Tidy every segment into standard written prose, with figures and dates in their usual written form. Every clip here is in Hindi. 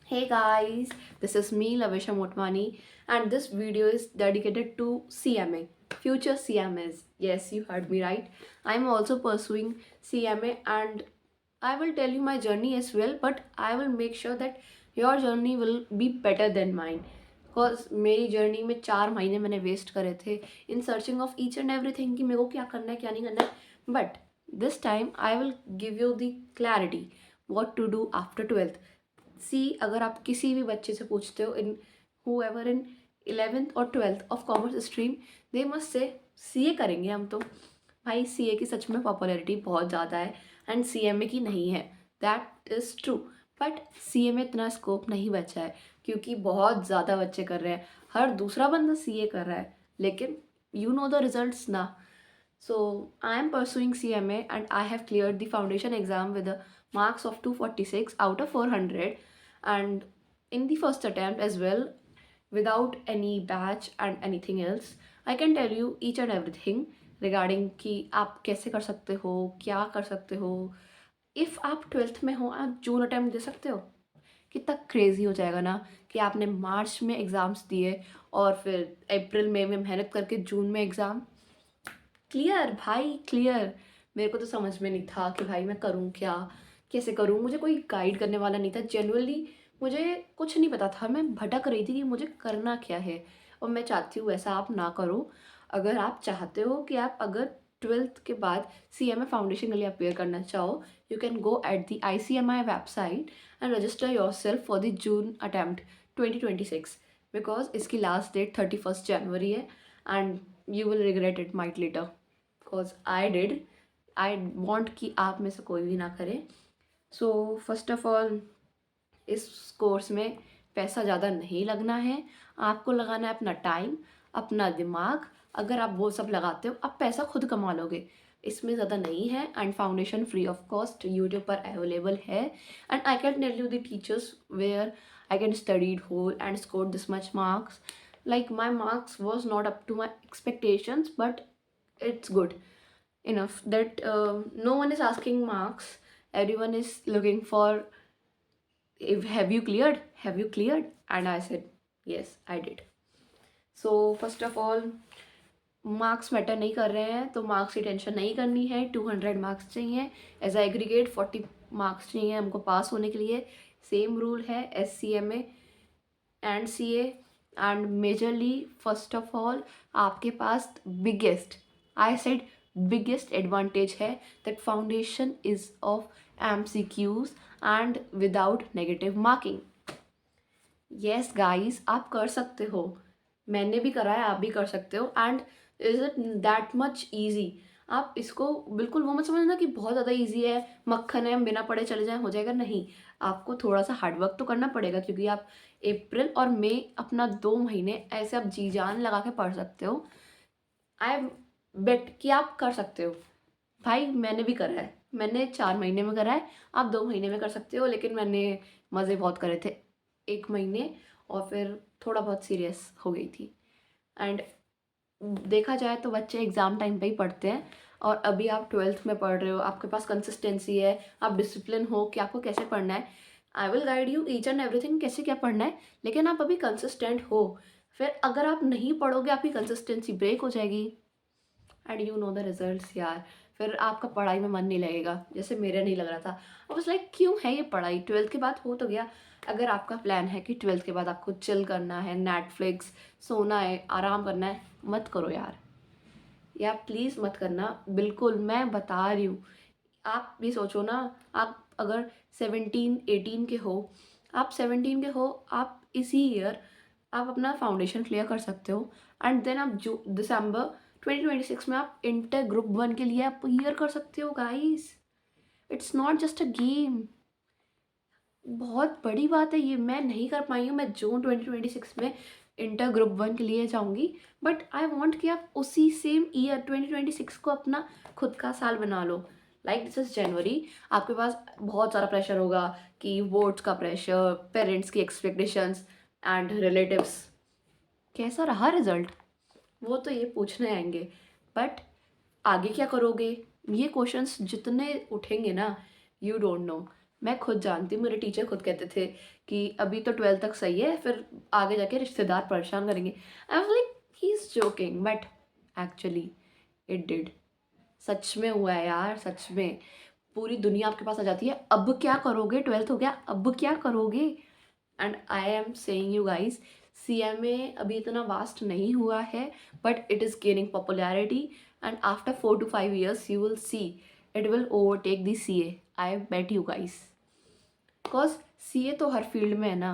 Hey guys, this is me Lavisha Motwani and this video is dedicated to CMA, future CMAs. Yes, you heard me right. I'm also pursuing CMA and I will tell you my journey as well, but I will make sure that your journey will be better than mine. Because मेरी जर्नी में 4 महीने मैंने वेस्ट करे थे इन searching of each and everything कि मेरे को क्या करना है क्या नहीं करना है, but this time I will give you the clarity what to do after 12th. See अगर आप किसी भी बच्चे से पूछते हो इन whoever इन 11th और 12th of commerce stream, they must say CA करेंगे हम तो. भाई सीए की सच में पॉपुलैरिटी बहुत ज़्यादा है एंड सीएमए की नहीं है. That is true. But CA में इतना स्कोप नहीं बचा है क्योंकि बहुत ज़्यादा बच्चे कर रहे हैं. हर दूसरा बंदा सीए कर रहा है लेकिन यू नो द रिजल्ट्स ना. So I am pursuing CMA and I have cleared the foundation exam with a marks of 246 out of 400, and in the first attempt as well, without any batch and anything else. I can tell you each and everything regarding कि आप कैसे कर सकते हो, क्या कर सकते हो. इफ़ आप 12th में हो आप जून अटैम्प्ट दे सकते हो. कितना क्रेज़ी हो जाएगा ना कि आपने मार्च में एग्ज़ाम्स दिए और फिर अप्रैल मई में मेहनत करके जून में एग्ज़ाम क्लियर. भाई क्लियर. मेरे को तो समझ में नहीं था कि भाई मैं करूँ क्या, कैसे करूँ. मुझे कोई गाइड करने वाला नहीं था. जेन्युइनली मुझे कुछ नहीं पता था. मैं भटक रही थी कि मुझे करना क्या है और मैं चाहती हूँ वैसा आप ना करो. अगर आप चाहते हो कि आप अगर 12th के बाद CMA फाउंडेशन के लिए अपेयर करना चाहो, you can go at the ICMI website and register yourself for the June attempt 2026 because इसकी लास्ट डेट 31st जनवरी है and you will regret it might later because I did. I want कि आप में से कोई भी ना करे. सो फर्स्ट ऑफ ऑल इस कोर्स में पैसा ज़्यादा नहीं लगना है. आपको लगाना है अपना टाइम, अपना दिमाग. अगर आप वो सब लगाते हो आप पैसा खुद कमा लोगे. इसमें ज़्यादा नहीं है and foundation free of cost YouTube पर अवेलेबल है. And I can tell you the teachers where I can studied whole and score this much marks. Like my marks was not up to my expectations, but it's good enough that no one is asking marks. Everyone is looking for, if have you cleared, and I said yes I did. So first of all, marks matter नहीं कर रहे हैं तो मार्क्स की टेंशन नहीं करनी है. 200 मार्क्स चाहिए एज ए एग्रीगेट. 40 मार्क्स चाहिए हमको पास होने के लिए. सेम रूल है SCMA and CA. And majorly first of all आपके पास biggest, I said biggest advantage है that foundation is of MCQs and without negative marking. Yes guys, आप कर सकते हो. मैंने भी करा है, आप भी कर सकते हो. And is it that much easy? आप इसको बिल्कुल वो मत समझना कि बहुत ज़्यादा ईजी है, मक्खन है, हम बिना पढ़े चले जाएं हो जाएगा. नहीं, आपको थोड़ा सा हार्डवर्क तो करना पड़ेगा क्योंकि आप अप्रैल और मई अपना 2 महीने ऐसे आप जी जान लगा के पढ़ सकते हो. आई बेट कि आप कर सकते हो. भाई मैंने भी करा है. मैंने 4 महीने में करा है. आप 2 महीने में कर सकते हो. लेकिन मैंने मज़े बहुत करे थे 1 महीने और फिर थोड़ा बहुत सीरियस हो गई थी. एंड देखा जाए तो बच्चे एग्ज़ाम टाइम पे ही पढ़ते हैं. और अभी आप 12th में पढ़ रहे हो, आपके पास कंसिस्टेंसी है, आप डिसिप्लिन हो कि आपको कैसे पढ़ना है. I will guide you each and everything कैसे क्या पढ़ना है. लेकिन आप अभी कंसिस्टेंट हो. फिर अगर आप नहीं पढ़ोगे आपकी कंसिस्टेंसी ब्रेक हो जाएगी and you know the results यार. फिर आपका पढ़ाई में मन नहीं लगेगा जैसे मेरे नहीं लग रहा था. और बस लाइक क्यों है ये पढ़ाई, 12th के बाद हो तो गया. अगर आपका प्लान है कि 12th के बाद आपको चिल करना है, नेटफ्लिक्स, सोना है, आराम करना है, मत करो यार. या प्लीज़ मत करना. बिल्कुल मैं बता रही हूँ. आप भी सोचो ना, आप अगर 17-18 के हो, आप 17 के हो, आप इसी ईयर आप अपना फाउंडेशन क्लियर कर सकते हो. एंड देन आप जो दिसंबर 2026 में आप इंटर ग्रुप 1 के लिए आप क्लियर कर सकते हो guys. It's not just a game. बहुत बड़ी बात है ये. मैं नहीं कर पाई हूँ. मैं जून 2026 में इंटर ग्रुप 1 के लिए जाऊँगी. बट आई वॉन्ट कि आप उसी सेम ईयर 2026 को अपना खुद का साल बना लो. Like this is January. आपके पास बहुत सारा प्रेशर होगा कि बोर्ड्स का प्रेशर, पेरेंट्स की एक्सपेक्टेशंस एंड रिलेटिव्स. कैसा रहा रिजल्ट वो तो ये पूछने आएंगे. बट आगे क्या करोगे ये क्वेश्चंस जितने उठेंगे ना, यू डोंट नो. मैं खुद जानती हूँ, मेरे टीचर खुद कहते थे कि अभी तो 12th तक सही है, फिर आगे जाके रिश्तेदार परेशान करेंगे। I was like he is joking, but actually it did. सच में हुआ है यार, सच में। पूरी दुनिया आपके पास आ जाती है, अब क्या करोगे, 12th हो गया, अब क्या करोगे। And I am saying you guys, CMA अभी इतना वास्ट नहीं हुआ है, but it is gaining popularity and after 4 to 5 years you will see it will overtake the CA। I bet you guys, because CA तो हर फील्ड में है ना,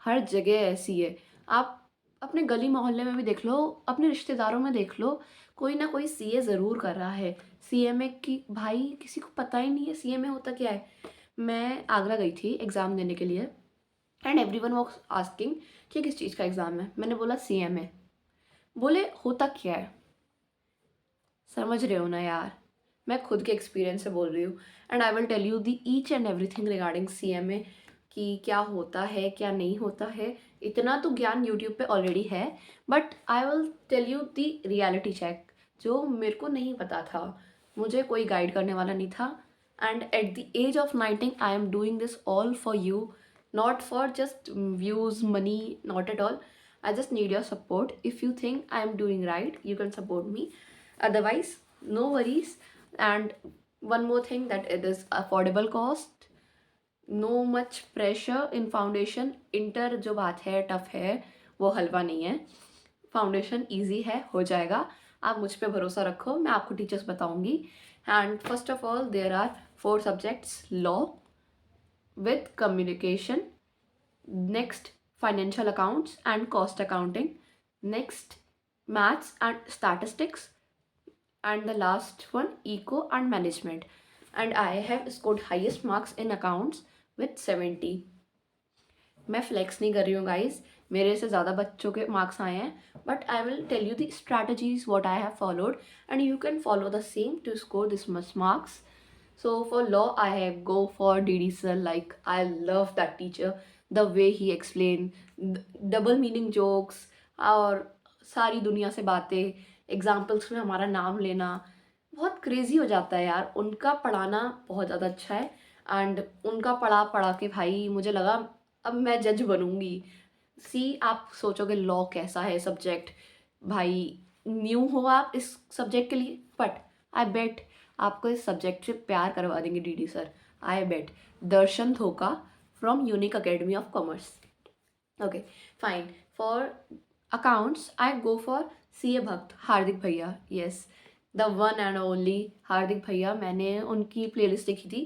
हर जगह है CA। आप अपने गली मोहल्ले में भी देख लो, अपने रिश्तेदारों में देख लो, कोई ना कोई CA ज़रूर कर रहा है। CMA की भाई किसी को पता ही नहीं है CMA होता क्या है। मैं आगरा गई थी एग्ज़ाम देने के लिए एंड एवरीवन वाज आस्किंग कि किस चीज़ का एग्ज़ाम है। मैंने बोला CMA। बोले होता क्या है। समझ रहे हो ना यार, मैं खुद के एक्सपीरियंस से बोल रही हूँ and I will tell you the each and everything regarding CMA कि क्या होता है क्या नहीं होता है। इतना तो ज्ञान यूट्यूब पे ऑलरेडी है, but I will tell you the reality check जो मेरे को नहीं पता था, मुझे कोई गाइड करने वाला नहीं था। And at the age of 19 I am doing this all for you, not for just views, money, not at all. I just need your support. If you think I am doing right, you can support me. Otherwise, no worries. And one more thing, that it is affordable cost, no much pressure in foundation. Inter जो बात है टफ है, वो हलवा नहीं है। फाउंडेशन इजी है, हो जाएगा, आप मुझ पे भरोसा रखो, मैं आपको टीचर्स बताऊंगी। And first of all there are 4 subjects, law with communication, next financial accounts and cost accounting, next maths and statistics, and the last one eco and management. And I have scored highest marks in accounts with 70. मैं फ्लेक्स नहीं कर रही हूँ गाइज, मेरे से ज़्यादा बच्चों के मार्क्स आए हैं, but I will tell you the strategies what I have followed and you can follow the same to score this much marks. So for law, I have go for DD sir. Like I love that teacher, the way he explained double meaning jokes और सारी दुनिया से बातें, एग्जाम्पल्स में हमारा नाम लेना, बहुत क्रेजी हो जाता है यार। उनका पढ़ाना बहुत ज़्यादा अच्छा है एंड उनका पढ़ा के भाई मुझे लगा अब मैं जज बनूंगी। आप सोचोगे लॉ कैसा है सब्जेक्ट, भाई न्यू हो आप इस सब्जेक्ट के लिए, बट आई बेट आपको इस सब्जेक्ट से प्यार करवा देंगे DD sir, I bet. Darshan Dhoka from unique academy of Commerce. Okay fine. For accounts I go for CA भक्त हार्दिक भैया, yes the one and only Hardik भैया। मैंने उनकी प्लेलिस्ट देखी थी,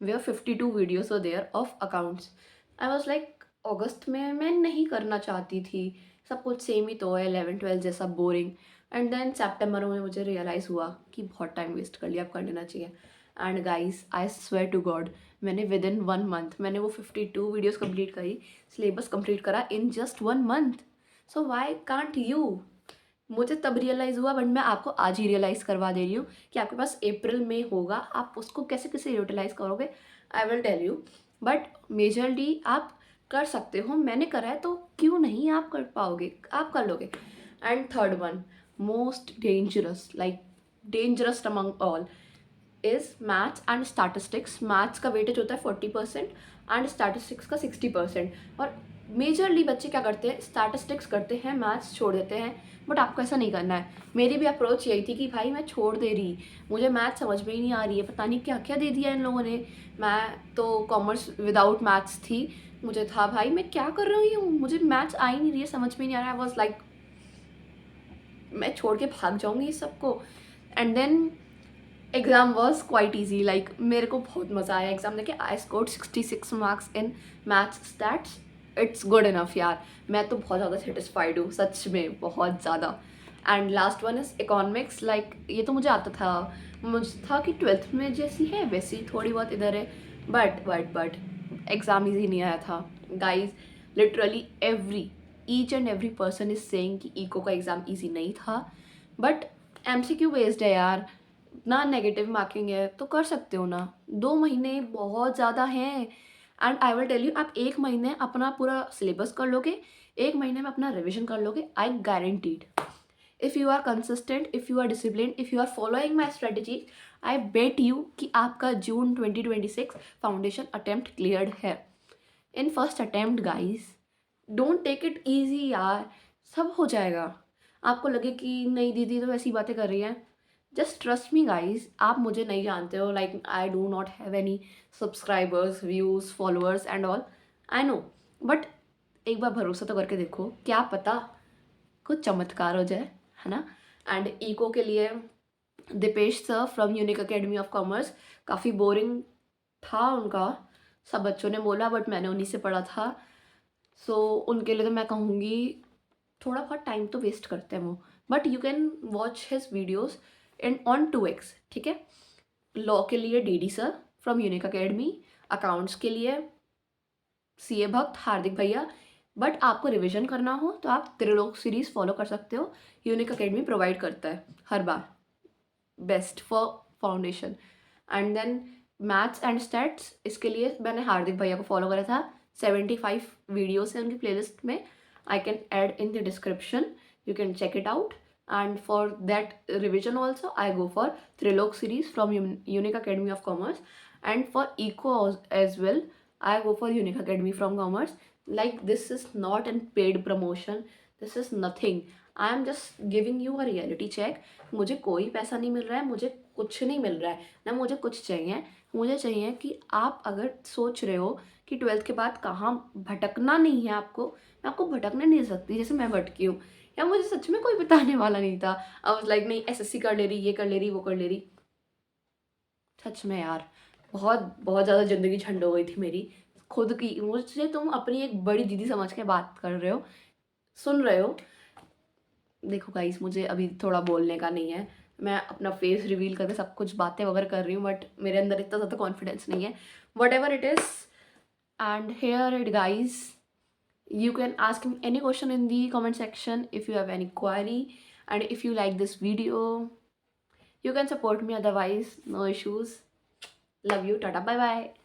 where 52 videos were there of accounts. I was like अगस्त में मैं नहीं करना चाहती थी, सब कुछ सेम ही तो है, 11th 12th जैसा बोरिंग। एंड देन सेप्टेम्बर में मुझे रियलाइज़ हुआ कि बहुत टाइम वेस्ट कर लिया, अब कर लेना चाहिए। And guys I swear to God, मैंने विद इन 1 month मैंने वो 52 वीडियोस कंप्लीट करी, सिलेबस कंप्लीट करा in just 1 month। So why can't you. मुझे तब रियलाइज़ हुआ, बट मैं आपको आज ही रियलाइज़ करवा दे रही हूँ कि आपके पास अप्रैल में होगा, आप उसको कैसे कैसे यूटिलाइज़ करोगे, I will tell you. But majorly आप कर सकते हो, मैंने करा है तो क्यों नहीं आप कर पाओगे, आप कर लोगे। And third one, most dangerous, like dangerous among all, is maths and statistics. Maths का वेटेज होता है 40% एंड स्टैटिस्टिक्स का 60%। और मेजरली बच्चे क्या करते हैं, स्टैटिस्टिक्स करते हैं, मैथ्स छोड़ देते हैं, बट आपको ऐसा नहीं करना है। मेरी भी अप्रोच यही थी कि भाई मैं छोड़ दे रही, मुझे मैथ्स समझ में ही नहीं आ रही है, पता नहीं क्या क्या दे दिया इन लोगों ने। मैं तो कॉमर्स विदाउट मैथ्स थी, मुझे था भाई मैं क्या कर रही हूँ, मुझे मैथ्स आ ही नहीं रही है, समझ में नहीं आ रहा है। आई वॉज लाइक मैं छोड़ के भाग जाऊँगी इस सबको। And then exam was quite easy, like मेरे को बहुत मज़ा आया एग्ज़ाम देके। I scored 66 marks in maths stats, it's good enough यार, मैं तो बहुत ज़्यादा सेटिस्फाइड हूँ सच में, बहुत ज़्यादा। And last one is economics, like ये तो मुझे आता था, मुझे था कि 12th में जैसी है वैसी थोड़ी बहुत इधर है, बट एग्ज़ाम ईजी नहीं आया था guys. Literally each and every person is saying कि इको का एग्ज़ाम ईजी नहीं था, बट MCQ बेस्ड है यार ना, नेगेटिव मार्किंग है तो कर सकते हो ना। 2 महीने बहुत ज़्यादा हैं and I will tell you, आप 1 महीने अपना पूरा सिलेबस कर लोगे, 1 महीने में अपना रिविजन कर लोगे, I guaranteed. If you are consistent, if you are discipline, if you are following my strategy, I bet you कि आपका जून 2026 फाउंडेशन अटेम्प्ट क्लियर्ड है in first attempt guys. Don't take it easy यार, सब हो जाएगा। आपको लगे कि नहीं दीदी तो ऐसी बातें कर रही है, जस्ट ट्रस्ट मी गाइज। आप मुझे नहीं जानते हो, like I do not have any subscribers, views, followers and all, I know, but एक बार भरोसा तो करके देखो, क्या पता कुछ चमत्कार हो जाए, है ना। एंड इको के लिए Deepesh sir from unique academy of commerce, काफ़ी बोरिंग था उनका, सब बच्चों ने बोला, बट मैंने उन्हीं से पढ़ा था। सो उनके लिए तो मैं कहूँगी थोड़ा बहुत टाइम तो वेस्ट करते हैं वो, but you can watch his videos in on 2x, ठीक है। लॉ के लिए DD sir from unique academy, accounts के लिए सीए भक्त हार्दिक भैया, बट आपको रिवीजन करना हो तो आप त्रिलोक सीरीज फॉलो कर सकते हो, यूनिक अकेडमी प्रोवाइड करता है हर बार, best for foundation. And then maths and stats, इसके लिए मैंने हार्दिक भैया को फॉलो करा था, 75 वीडियोस हैं उनकी प्लेलिस्ट में, I can add in the description, you can check it out. And for that revision also I go for Trilok series from Unique Academy of Commerce, and for eco as well I go for Unique Academy from Commerce. Like this is not a paid promotion, this is nothing, I am just giving you a reality check। मुझे कोई पैसा नहीं मिल रहा है, मुझे कुछ नहीं मिल रहा है ना, मुझे कुछ चाहिए। मुझे चाहिए कि आप अगर सोच रहे हो कि 12th के बाद कहाँ भटकना नहीं है आपको, मैं आपको भटकने नहीं दे सकती जैसे मैं भटकी हूँ। या मुझे सच में कोई बताने वाला नहीं था, आई वाज लाइक नहीं एसएससी कर ले रही, ये कर ले रही, वो कर ले रही। सच में यार बहुत बहुत ज़्यादा ज़िंदगी झंड हो गई थी मेरी खुद की। मुझे तुम अपनी एक बड़ी दीदी समझ के बात कर रहे हो, सुन रहे हो। देखो गाइस, मुझे अभी थोड़ा बोलने का नहीं है, मैं अपना फेस रिवील करके सब कुछ बातें वगैरह कर रही हूँ, बट मेरे अंदर इतना ज़्यादा कॉन्फिडेंस नहीं है। Whatever it is, and here it guys, you can ask me any question in the comment section if you have any query, and if you like this video you can support me, otherwise no issues. Love you, tata, bye bye.